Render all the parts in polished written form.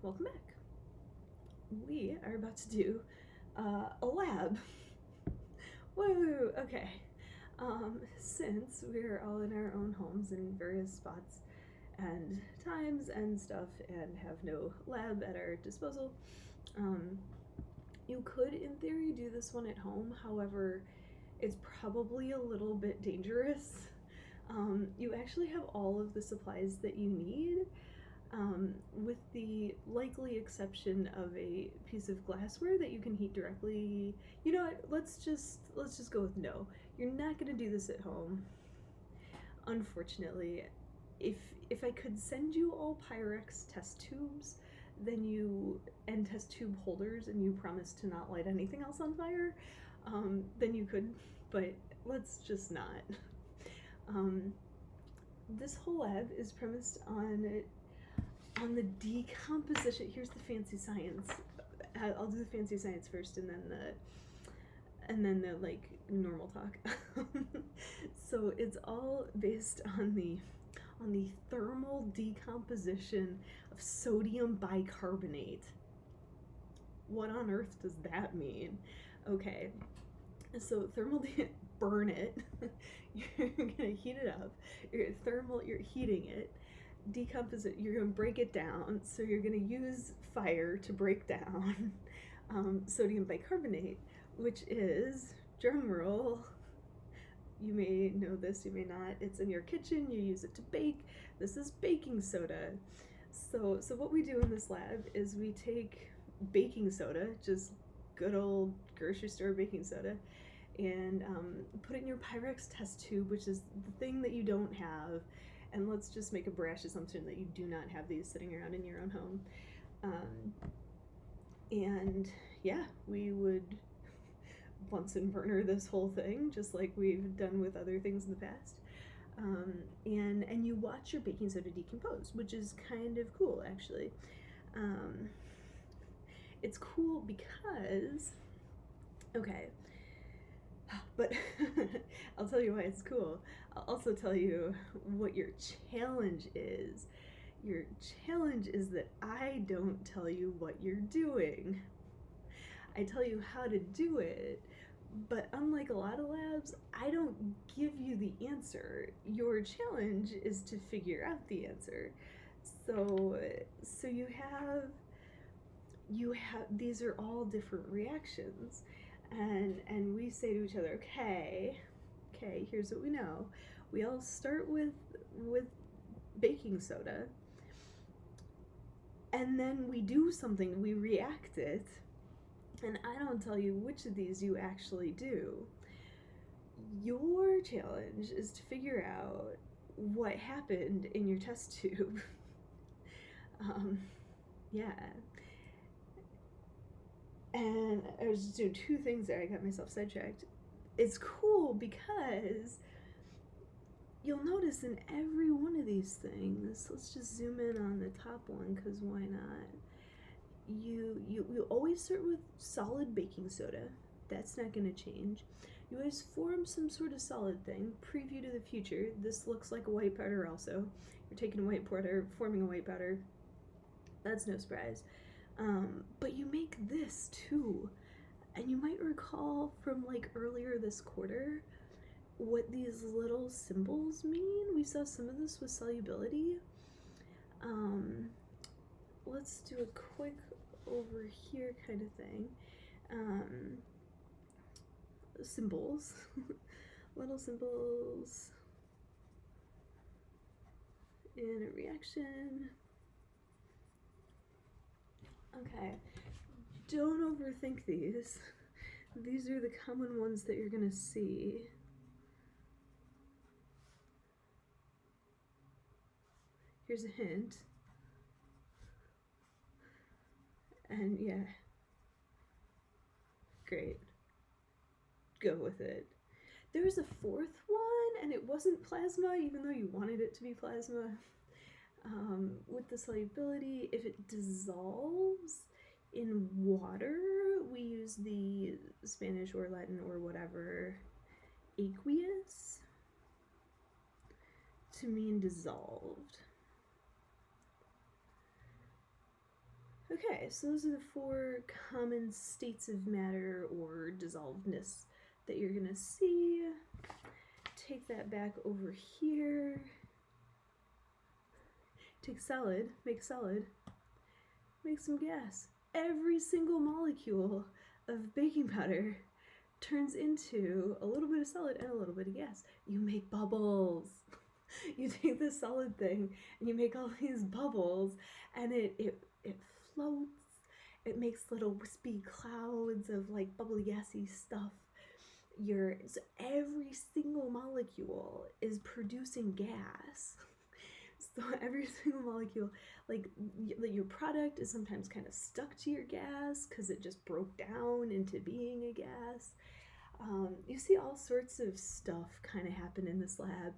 welcome back. We are about to do a lab. Woo! Okay. Since we're all in our own homes in various spots and times and stuff and have no lab at our disposal, you could, in theory, do this one at home. However, it's probably a little bit dangerous. You actually have all of the supplies that you need, with the likely exception of a piece of glassware that you can heat directly. You know what? Let's just go with no. You're not gonna do this at home. Unfortunately, if I could send you all Pyrex test tubes, and test tube holders, and you promise to not light anything else on fire, then you could. But let's just not. This whole lab is premised on the decomposition. Here's the fancy science. I'll do the fancy science first, and then the like normal talk. So it's all based on the thermal decomposition of sodium bicarbonate. What on earth does that mean? Okay, so burn it. You're gonna heat it up. You're heating it. Decompose it. You're gonna break it down. So you're gonna use fire to break down sodium bicarbonate, which is, drum roll, you may know this, you may not. It's in your kitchen. You use it to bake. This is baking soda. So what we do in this lab is we take baking soda, just good old grocery store baking soda, and put it in your Pyrex test tube, which is the thing that you don't have. And let's just make a brash assumption that you do not have these sitting around in your own home. And yeah, we would Bunsen burner this whole thing, just like we've done with other things in the past. And you watch your baking soda decompose, which is kind of cool, actually. It's cool because, okay, but I'll tell you why it's cool. I'll also tell you what your challenge is. Your challenge is that I don't tell you what you're doing. I tell you how to do it, but unlike a lot of labs, I don't give you the answer. Your challenge is to figure out the answer. So you have these are all different reactions, and we say to each other, okay, here's what we know. We all start with baking soda, and then we do something, we react it, and I don't tell you which of these you actually do. Your challenge is to figure out what happened in your test tube. Yeah. And I was just doing two things there. I got myself sidetracked. It's cool because you'll notice in every one of these things, let's just zoom in on the top one, because why not? You always start with solid baking soda. That's not going to change. You always form some sort of solid thing. Preview to the future. This looks like a white powder also. You're taking a white powder, forming a white powder. That's no surprise. But you make this too. And you might recall from like earlier this quarter what these little symbols mean. We saw some of this with solubility. Let's do a quick over here kind of thing. Symbols. Little symbols in a reaction. Okay, don't overthink these. These are the common ones that you're gonna see. Here's a hint. And yeah, great. Go with it. There was a fourth one, and it wasn't plasma, even though you wanted it to be plasma. With the solubility, if it dissolves in water, we use the Spanish or Latin or whatever aqueous to mean dissolved. Okay, so those are the 4 common states of matter or dissolvedness that you're gonna see. Take that back over here. Take solid, make some gas. Every single molecule of baking powder turns into a little bit of solid and a little bit of gas. You make bubbles. You take this solid thing and you make all these bubbles, and it floats. It makes little wispy clouds of like bubbly gassy stuff. So every single molecule is producing gas. So every single molecule, like your product is sometimes kind of stuck to your gas because it just broke down into being a gas. You see all sorts of stuff kind of happen in this lab.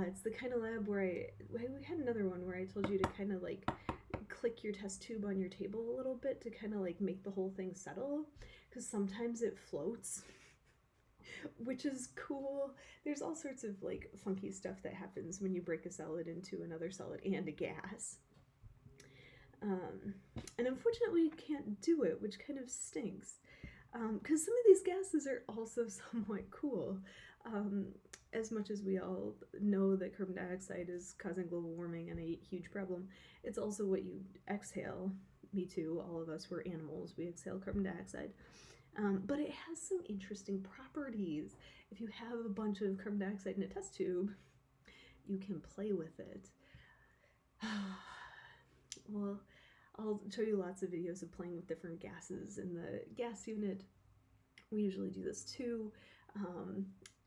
It's the kind of lab where we had another one where I told you to kind of like click your test tube on your table a little bit to kind of like make the whole thing settle, because sometimes it floats, which is cool. There's all sorts of like funky stuff that happens when you break a solid into another solid and a gas. And unfortunately you can't do it, which kind of stinks, because some of these gases are also somewhat cool. As much as we all know that carbon dioxide is causing global warming and a huge problem, it's also what you exhale. Me too, all of us, we're animals, we exhale carbon dioxide. But it has some interesting properties. If you have a bunch of carbon dioxide in a test tube, you can play with it. Well, I'll show you lots of videos of playing with different gases in the gas unit. We usually do this too.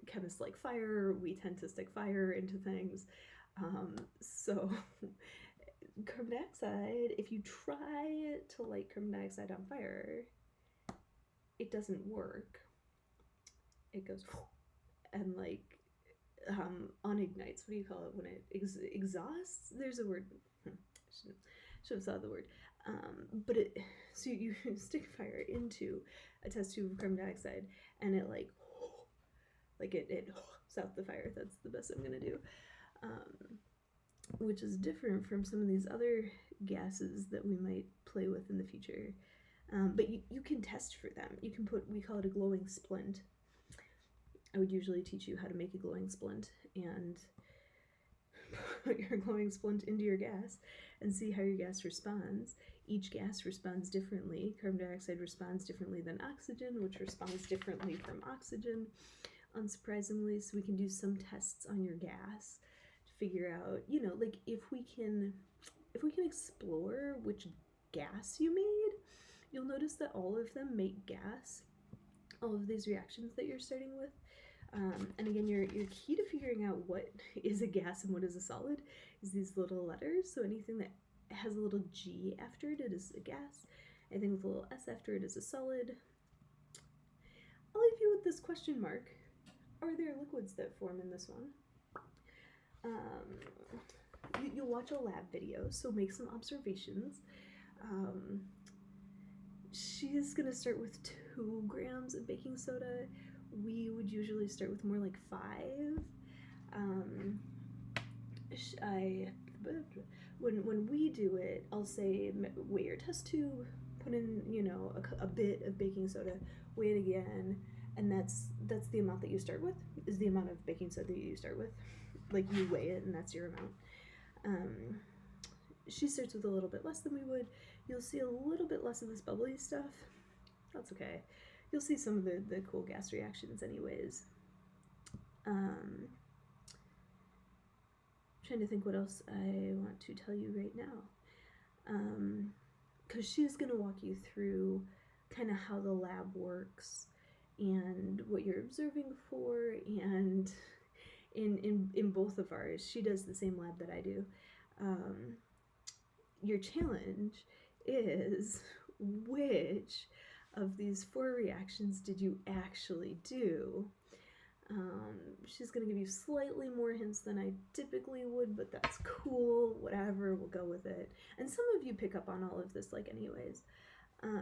Chemists like fire, we tend to stick fire into things. So carbon dioxide, if you try to light carbon dioxide on fire, it doesn't work. It goes and like unignites. What do you call it when it exhausts? There's a word. Should have thought the word. But so you stick fire into a test tube of carbon dioxide, and it like it out the fire. That's the best I'm gonna do. Which is different from some of these other gases that we might play with in the future. But you can test for them. You can we call it a glowing splint. I would usually teach you how to make a glowing splint and put your glowing splint into your gas and see how your gas responds. Each gas responds differently. Carbon dioxide responds differently than oxygen, which responds differently from oxygen, unsurprisingly. So we can do some tests on your gas to figure out, like if we can explore which gas you made, you'll notice that all of them make gas, all of these reactions that you're starting with. And again, your key to figuring out what is a gas and what is a solid is these little letters. So anything that has a little G after it is a gas. Anything with a little S after it is a solid. I'll leave you with this question mark. Are there liquids that form in this one? You'll watch a lab video, so make some observations. She's gonna start with 2 grams of baking soda. We would usually start with more like 5. When we do it, I'll say weigh your test tube, put in a bit of baking soda, weigh it again, and that's the amount that you start with, is the amount of baking soda you start with. Like you weigh it and that's your amount. She starts with a little bit less than we would. You'll see a little bit less of this bubbly stuff. That's okay. You'll see some of the cool gas reactions anyways. Trying to think what else I want to tell you right now. Because she's going to walk you through kind of how the lab works and what you're observing for, and in both of ours, she does the same lab that I do. Your challenge is, which of these 4 reactions did you actually do? She's going to give you slightly more hints than I typically would, but that's cool. Whatever, we'll go with it. And some of you pick up on all of this anyways. I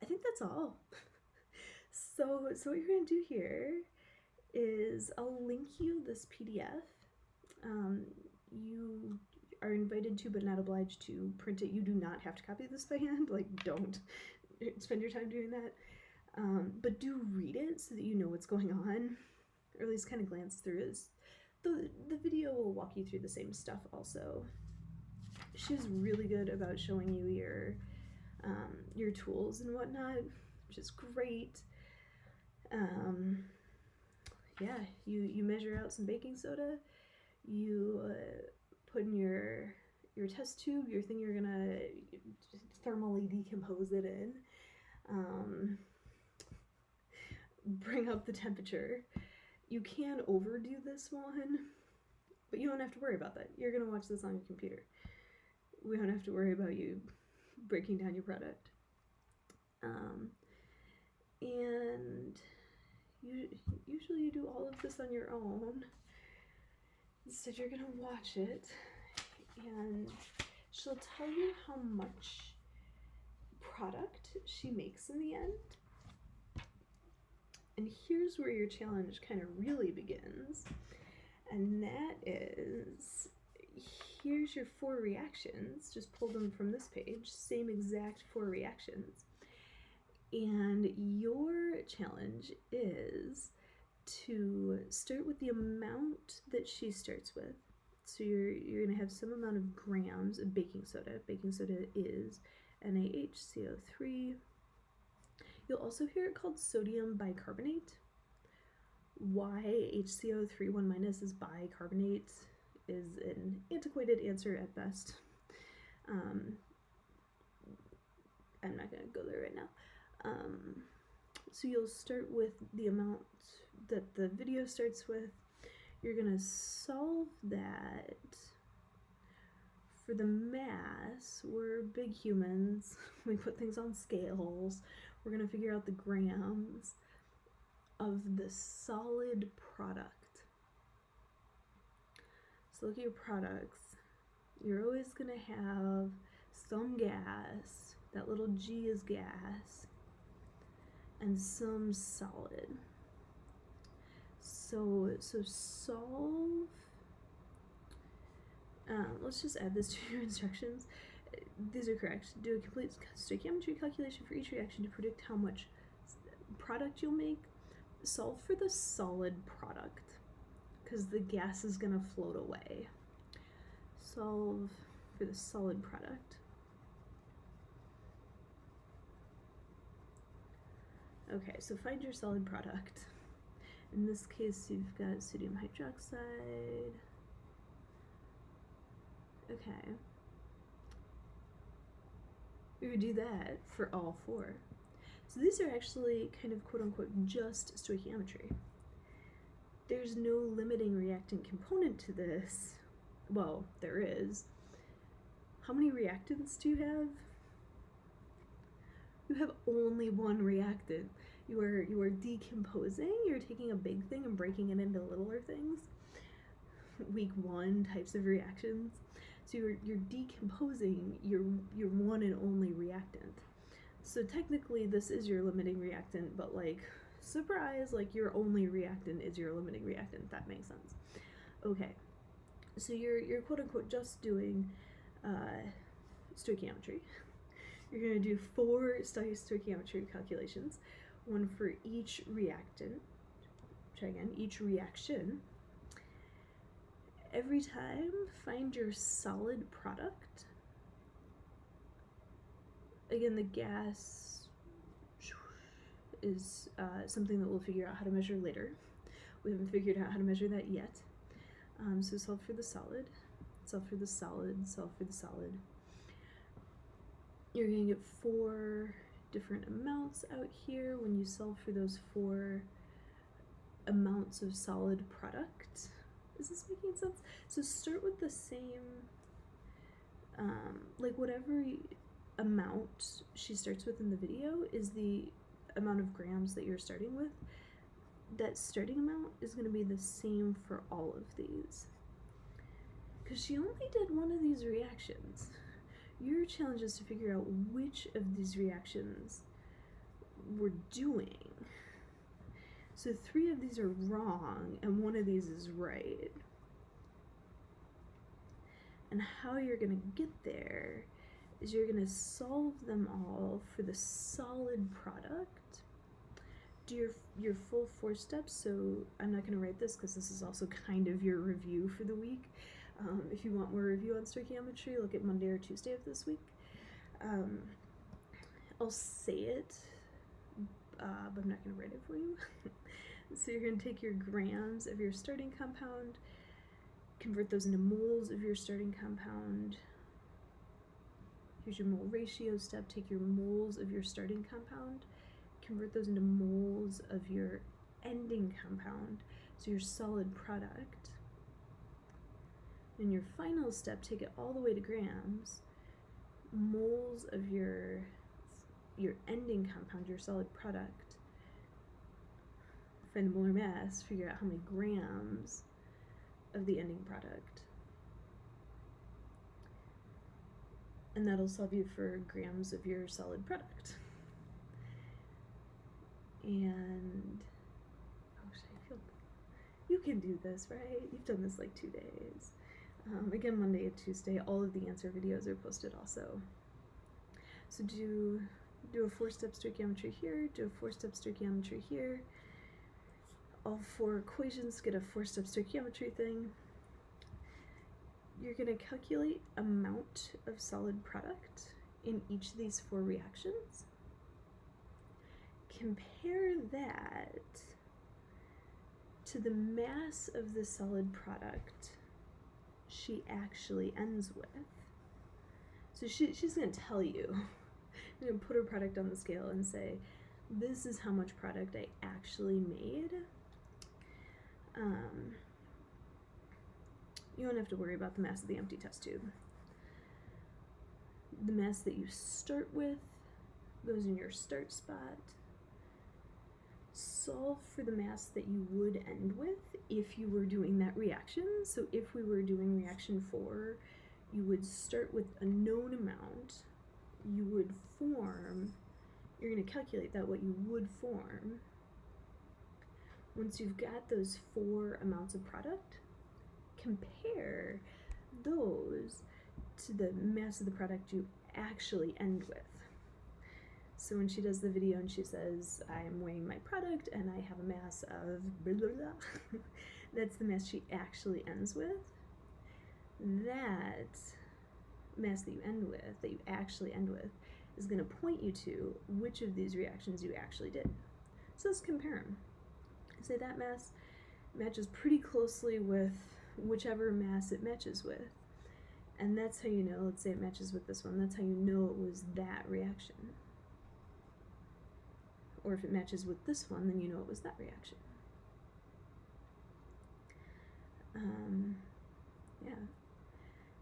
think that's all. So what you're going to do here is I'll link you this PDF. are invited to but not obliged to print it. You do not have to copy this by hand. Like, don't spend your time doing that. But do read it so that you know what's going on, or at least kind of glance through it. The video will walk you through the same stuff also. She's really good about showing you your tools and whatnot, which is great. Yeah, you measure out some baking soda, you put in your test tube, your thing you're gonna thermally decompose it in, bring up the temperature. You can overdo this one, but you don't have to worry about that. You're gonna watch this on your computer. We don't have to worry about you breaking down your product. And usually you do all of this on your own. Instead, you're gonna watch it, and she'll tell you how much product she makes in the end. And here's where your challenge kind of really begins, and that is, here's your 4 reactions. Just pull them from this page, same exact 4 reactions. And your challenge is to start with the amount that she starts with. So you're gonna have some amount of grams of baking soda. Baking soda is NaHCO3. You'll also hear it called sodium bicarbonate. Why HCO3 1- is bicarbonate is an antiquated answer at best. I'm not gonna go there right now. So you'll start with the amount that the video starts with. You're gonna solve that. For the mass, we're big humans. We put things on scales. We're gonna figure out the grams of the solid product. So look at your products. You're always gonna have some gas. That little G is gas. And some solid. So solve, let's just add this to your instructions. These are correct. Do a complete stoichiometry calculation for each reaction to predict how much product you'll make. Solve for the solid product, because the gas is gonna float away. Solve for the solid product. Okay, so find your solid product. In this case, you've got sodium hydroxide. Okay. We would do that for all 4. So these are actually kind of quote-unquote just stoichiometry. There's no limiting reactant component to this. Well, there is. How many reactants do you have? You have only 1 reactant. You are decomposing. You're taking a big thing and breaking it into littler things. Week 1 types of reactions. So you're decomposing your 1 and only reactant. So technically this is your limiting reactant, but like, surprise, like your only reactant is your limiting reactant, if that makes sense. Okay, so you're quote unquote just doing stoichiometry. You're gonna do 4 stoichiometry calculations, 1 for each reactant. Try again, each reaction. Every time, find your solid product. Again, the gas is something that we'll figure out how to measure later. We haven't figured out how to measure that yet. So solve for the solid, solve for the solid, solve for the solid. You're going to get 4 different amounts out here when you solve for those 4 amounts of solid product. Is this making sense? So start with the same, like whatever amount she starts with in the video is the amount of grams that you're starting with. That starting amount is going to be the same for all of these. Because she only did 1 of these reactions. Your challenge is to figure out which of these reactions we're doing. So 3 of these are wrong and 1 of these is right. And how you're going to get there is you're going to solve them all for the solid product. Do your full 4 steps. So I'm not going to write this because this is also kind of your review for the week. If you want more review on stoichiometry, look at Monday or Tuesday of this week. I'll say it, but I'm not going to write it for you. So you're going to take your grams of your starting compound, convert those into moles of your starting compound. Here's your mole ratio step. Take your moles of your starting compound, convert those into moles of your ending compound, so your solid product. In your final step, take it all the way to grams, moles of your ending compound, your solid product. Find the molar mass, figure out how many grams of the ending product. And that'll solve you for grams of your solid product. And I feel you can do this, right? You've done this like 2 days. Again, Monday and Tuesday, all of the answer videos are posted also. So do a 4-step stoichiometry here, do a 4-step stoichiometry here. All 4 equations get a 4-step stoichiometry thing. You're going to calculate amount of solid product in each of these 4 reactions. Compare that to the mass of the solid product she actually ends with. So she's going to tell you, you're going to put her product on the scale and say, this is how much product I actually made. You don't have to worry about the mass of the empty test tube. The mass that you start with goes in your start spot. Solve for the mass that you would end with if you were doing that reaction. So if we were doing reaction 4, you would start with a known amount. You would form, you're going to calculate that, what you would form. Once you've got those 4 amounts of product, compare those to the mass of the product you actually end with. So when she does the video and she says, I am weighing my product and I have a mass of blah, blah, blah, that's the mass she actually ends with. That mass that you actually end with, is going to point you to which of these reactions you actually did. So let's compare them. Say that mass matches pretty closely with whichever mass it matches with. And that's how you know, let's say it matches with this one, that's how you know it was that reaction. Or if it matches with this one, then you know it was that reaction. Yeah.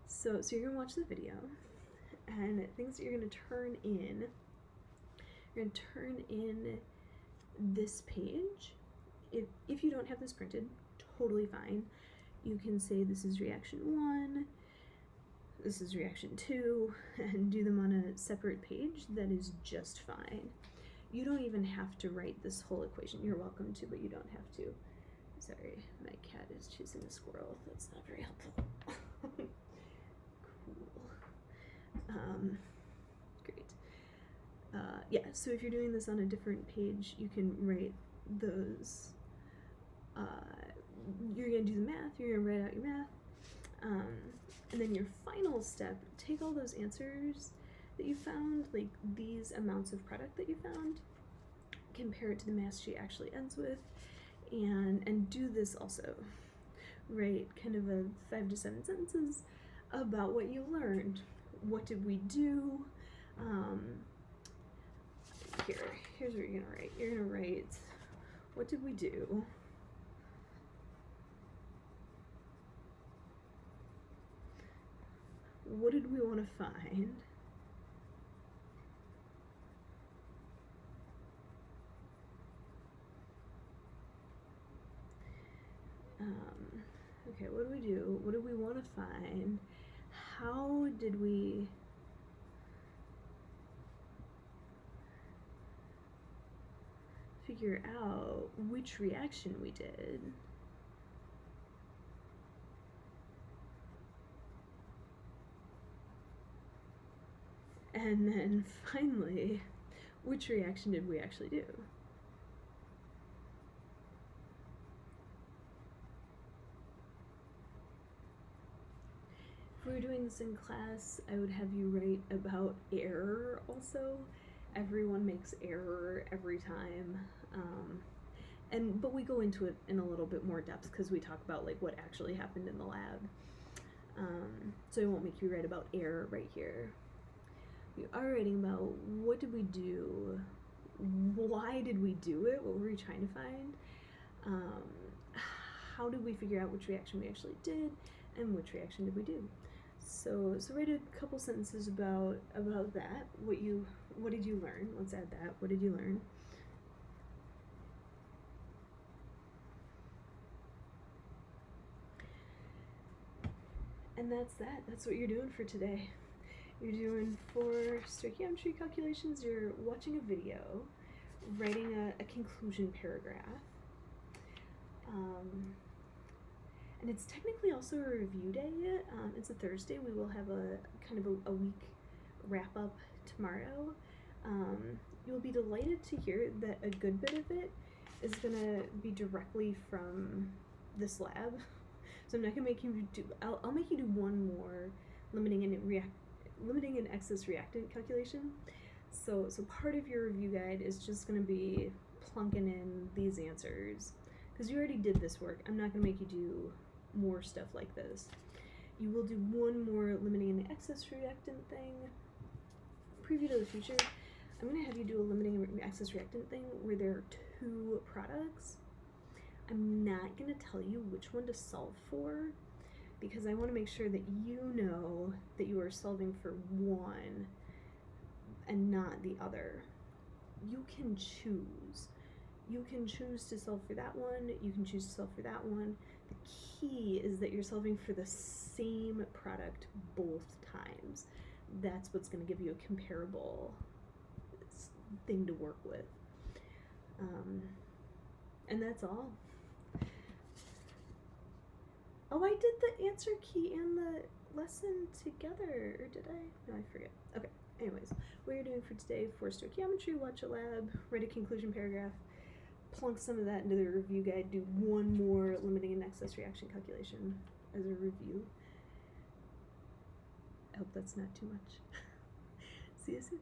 So you're going to watch the video, and things that you're going to turn in, you're going to turn in this page. If you don't have this printed, totally fine. You can say this is reaction 1, this is reaction 2, and do them on a separate page. That is just fine. You don't even have to write this whole equation. You're welcome to, but you don't have to. Sorry, my cat is chasing a squirrel. That's not very helpful. Cool. Great. Yeah, so if you're doing this on a different page, you can write those. You're going to do the math, you're going to write out your math. And then your final step, take all those answers that you found, like these amounts of product that you found, compare it to the mass she actually ends with, and do this also. Write kind of a 5 to 7 sentences about what you learned. What did we do? Here's what you're gonna write. You're gonna write, what did we do? What did we want to find? Okay, what do we do? What do we want to find? How did we figure out which reaction we did? And then finally, which reaction did we actually do? If we were doing this in class, I would have you write about error also. Everyone makes error every time. But we go into it in a little bit more depth because we talk about like what actually happened in the lab. So I won't make you write about error right here. We are writing about what did we do, why did we do it, what were we trying to find, how did we figure out which reaction we actually did, and which reaction did we do. So write a couple sentences about that. What did you learn? Let's add that. What did you learn? And that's that. That's what you're doing for today. You're doing for stoichiometry calculations, you're watching a video, writing a conclusion paragraph. And it's technically also a review day. It's a Thursday. We will have a kind of a week wrap up tomorrow. You'll be delighted to hear that a good bit of it is gonna be directly from this lab. So I'm not gonna make you do. I'll make you do one more limiting and excess reactant calculation. So part of your review guide is just gonna be plunking in these answers because you already did this work. I'm not gonna make you do more stuff like this. You will do one more limiting and excess reactant thing. Preview to the future. I'm gonna have you do a limiting and excess reactant thing where there are two products. I'm not gonna tell you which one to solve for because I want to make sure that you know that you are solving for one and not the other. You can choose. You can choose to solve for that one. You can choose to solve for that one. The key is that you're solving for the same product both times. That's what's going to give you a comparable thing to work with. And that's all. Oh, I did the answer key and the lesson together, or did I? No, I forget. Okay, anyways, what you're doing for today for stoichiometry, watch a lab, write a conclusion paragraph, plunk some of that into the review guide, do one more limiting and excess reaction calculation as a review. I hope that's not too much. See you soon.